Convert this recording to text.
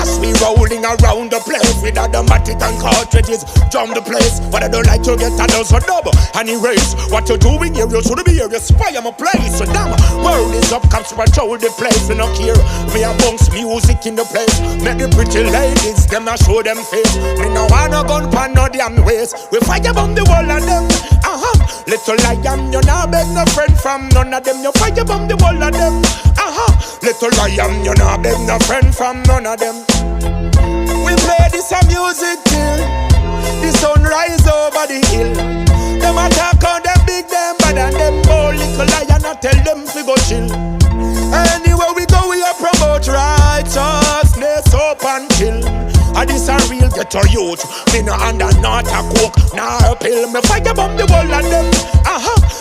Fast we rolling around the place with automatic and cartridges. Jump the place, but I don't like to get a dozen double and erase. What you doing here, you should be here, you spy on my place. So damn, world is up, cops patrol the place. We don't care, we a bunks music in the place. Make the pretty ladies, them a show them face. We no wanna gun pan no damn ways. We fire bomb the wall of them. Little lion, you not beg no friend from none of them. You fire bomb the wall of them. Little lion, you not beg no friend from none of them. We play this a music till the sun rise over the hill. Them attack on them big, them bad and them bold. Little lion, I tell them to go chill. Anywhere we go, we a promote righteousness up and chill. And this a real ghetto youth. Me no under not a coke, nah a pill. Me fire bomb the wall of them.